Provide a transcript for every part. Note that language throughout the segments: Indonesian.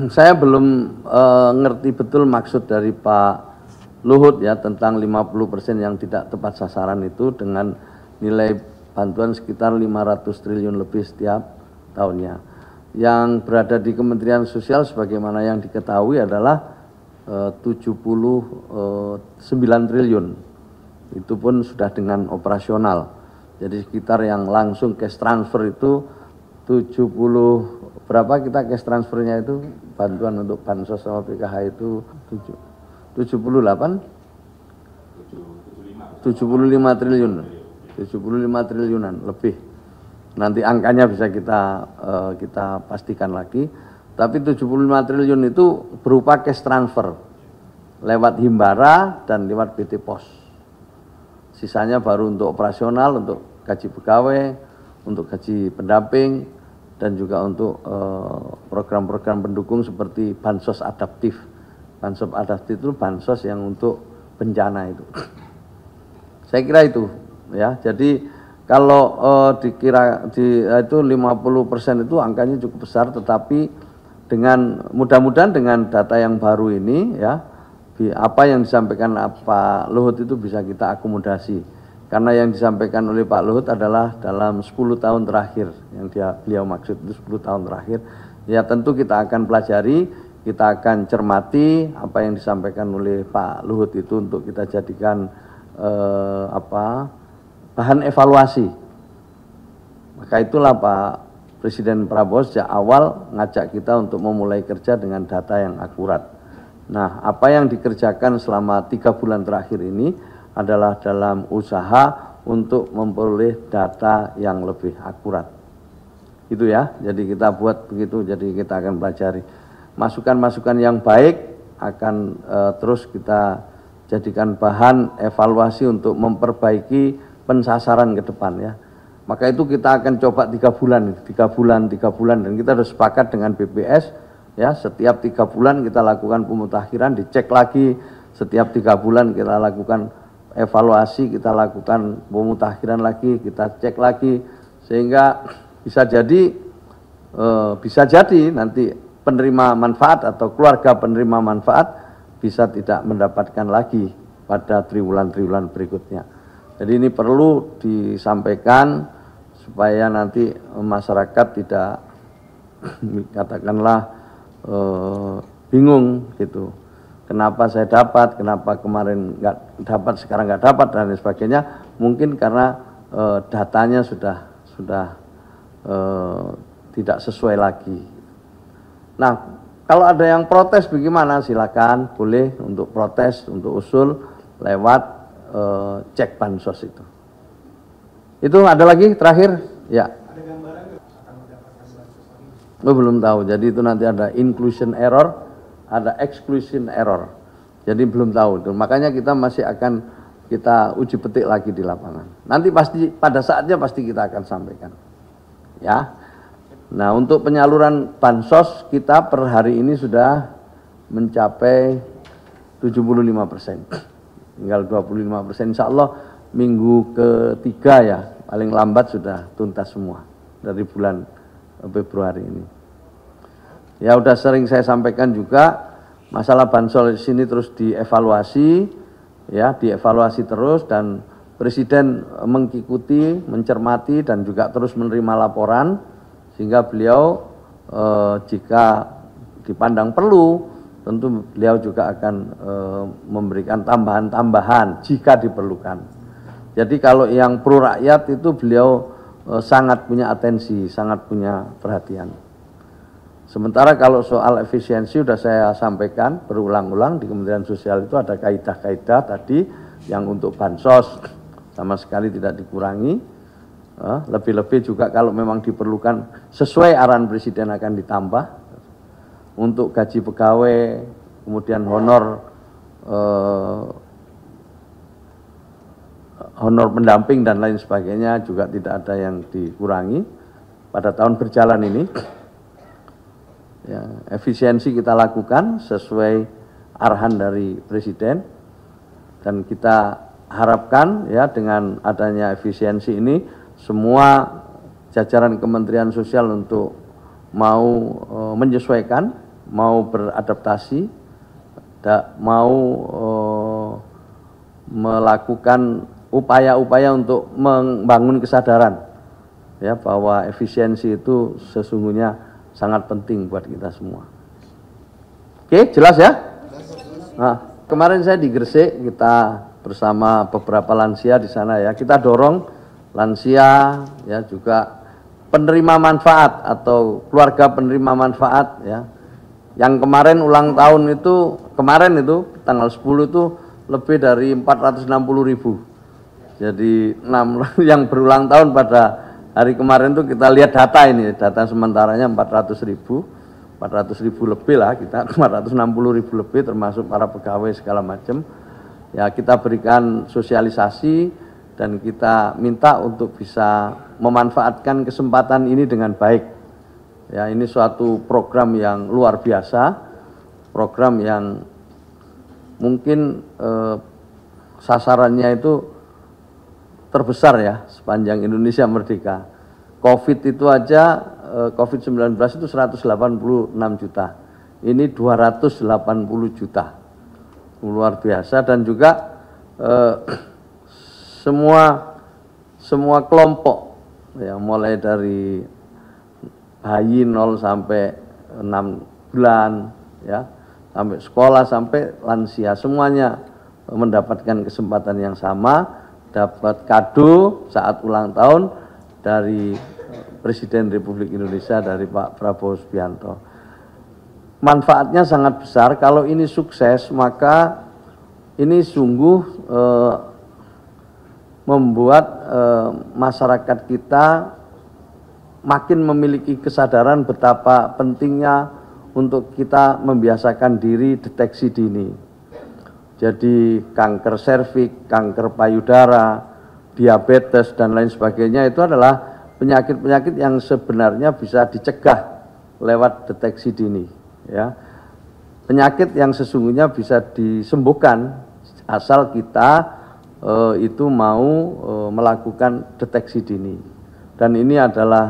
Saya belum ngerti betul maksud dari Pak Luhut ya tentang 50% yang tidak tepat sasaran itu dengan nilai bantuan sekitar 500 triliun lebih setiap tahunnya. Yang berada di Kementerian Sosial sebagaimana yang diketahui adalah 79 triliun. Itu pun sudah dengan operasional. Jadi sekitar yang langsung cash transfer itu 70 berapa kita cash transfernya itu bantuan untuk bansos sama PKH itu 75 triliun 75 triliunan lebih. Nanti angkanya bisa kita pastikan lagi. Tapi 75 triliun itu berupa cash transfer lewat Himbara dan lewat PT Pos. Sisanya baru untuk operasional, untuk gaji pegawai, untuk gaji pendamping, dan juga untuk program-program pendukung seperti bansos adaptif. Bansos adaptif itu bansos yang untuk bencana itu. Saya kira itu ya. Jadi kalau dikira itu 50% itu angkanya cukup besar, tetapi dengan mudah-mudahan dengan data yang baru ini ya, apa yang disampaikan Pak Luhut itu bisa kita akomodasi. Karena yang disampaikan oleh Pak Luhut adalah dalam 10 tahun terakhir, yang beliau maksud itu 10 tahun terakhir. Ya tentu kita akan pelajari, kita akan cermati apa yang disampaikan oleh Pak Luhut itu untuk kita jadikan bahan evaluasi. Maka itulah Pak Presiden Prabowo sejak awal ngajak kita untuk memulai kerja dengan data yang akurat. Nah, apa yang dikerjakan selama 3 bulan terakhir ini adalah dalam usaha untuk memperoleh data yang lebih akurat. Itu ya, jadi kita buat begitu, jadi kita akan pelajari. Masukan-masukan yang baik akan terus kita jadikan bahan evaluasi untuk memperbaiki pensasaran ke depan ya. Maka itu kita akan coba 3 bulan, dan kita sudah sepakat dengan BPS ya, setiap 3 bulan kita lakukan pemutakhiran, dicek lagi, setiap 3 bulan kita lakukan evaluasi, kita lakukan pemutakhiran lagi, kita cek lagi, sehingga bisa jadi nanti penerima manfaat atau keluarga penerima manfaat bisa tidak mendapatkan lagi pada triwulan-triwulan berikutnya. Jadi ini perlu disampaikan supaya nanti masyarakat tidak katakanlah bingung gitu. Kenapa saya dapat, kenapa kemarin nggak dapat, sekarang nggak dapat dan lain sebagainya. Mungkin karena datanya sudah tidak sesuai lagi. Nah, kalau ada yang protes bagaimana? Silakan, boleh untuk protes, untuk usul lewat cek bansos itu. Itu ada lagi terakhir, ya. Ada gambaran akan mendapatkan bansos lagi? Oh, belum tahu. Jadi itu nanti ada inclusion error, ada exclusion error. Jadi belum tahu. Makanya kita masih akan kita uji petik lagi di lapangan. Nanti pasti pada saatnya pasti kita akan sampaikan. Ya. Nah, untuk penyaluran bansos kita per hari ini sudah mencapai 75%. Tinggal 25%. Insya Allah minggu ketiga ya, paling lambat sudah tuntas semua dari bulan Februari ini. Ya udah sering saya sampaikan juga, masalah bansos di sini terus dievaluasi, ya dievaluasi terus, dan Presiden mengikuti, mencermati, dan juga terus menerima laporan, sehingga beliau jika dipandang perlu, tentu beliau juga akan memberikan tambahan-tambahan jika diperlukan. Jadi kalau yang pro rakyat itu beliau sangat punya atensi, sangat punya perhatian. Sementara kalau soal efisiensi sudah saya sampaikan berulang-ulang, di Kementerian Sosial itu ada kaidah-kaidah tadi yang untuk bansos sama sekali tidak dikurangi. Lebih-lebih juga kalau memang diperlukan sesuai arahan Presiden akan ditambah. Untuk gaji pegawai, kemudian honor pendamping dan lain sebagainya juga tidak ada yang dikurangi pada tahun berjalan ini. Ya, efisiensi kita lakukan sesuai arahan dari Presiden, dan kita harapkan ya dengan adanya efisiensi ini semua jajaran Kementerian Sosial untuk mau menyesuaikan, mau beradaptasi, mau melakukan upaya-upaya untuk membangun kesadaran ya bahwa efisiensi itu sesungguhnya sangat penting buat kita semua. Oke, jelas ya? Nah, kemarin saya di Gresik, kita bersama beberapa lansia di sana ya, kita dorong lansia ya juga penerima manfaat atau keluarga penerima manfaat ya. Yang kemarin ulang tahun itu, kemarin itu tanggal 10 itu lebih dari 460.000. Jadi yang berulang tahun pada hari kemarin itu kita lihat data ini, data sementaranya 400.000 lebih lah, kita 460.000 lebih termasuk para pegawai segala macam. Ya kita berikan sosialisasi dan kita minta untuk bisa memanfaatkan kesempatan ini dengan baik. Ya ini suatu program yang luar biasa, program yang mungkin sasarannya itu terbesar ya sepanjang Indonesia merdeka. COVID itu aja, COVID-19 itu 186 juta, ini 280 juta, luar biasa. Dan juga semua kelompok ya, mulai dari bayi 0 sampai 6 bulan ya, sampai sekolah sampai lansia, semuanya mendapatkan kesempatan yang sama, dapat kado saat ulang tahun dari Presiden Republik Indonesia, dari Pak Prabowo Subianto. Manfaatnya sangat besar. Kalau ini sukses, maka ini sungguh membuat masyarakat kita makin memiliki kesadaran betapa pentingnya untuk kita membiasakan diri deteksi dini. Jadi kanker serviks, kanker payudara, diabetes dan lain sebagainya itu adalah penyakit-penyakit yang sebenarnya bisa dicegah lewat deteksi dini ya. Penyakit yang sesungguhnya bisa disembuhkan asal kita itu mau melakukan deteksi dini. Dan ini adalah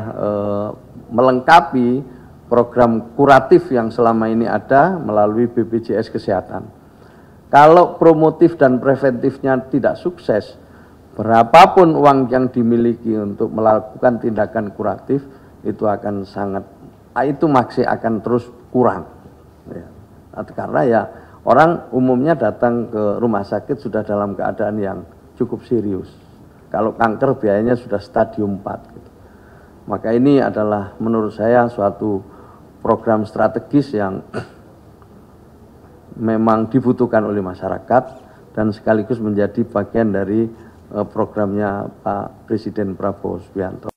melengkapi program kuratif yang selama ini ada melalui BPJS Kesehatan. Kalau promotif dan preventifnya tidak sukses, berapapun uang yang dimiliki untuk melakukan tindakan kuratif itu akan masih akan terus kurang ya. Karena ya orang umumnya datang ke rumah sakit sudah dalam keadaan yang cukup serius. Kalau kanker biayanya sudah stadium 4 gitu. Maka ini adalah menurut saya suatu program strategis yang memang dibutuhkan oleh masyarakat dan sekaligus menjadi bagian dari programnya Pak Presiden Prabowo Subianto.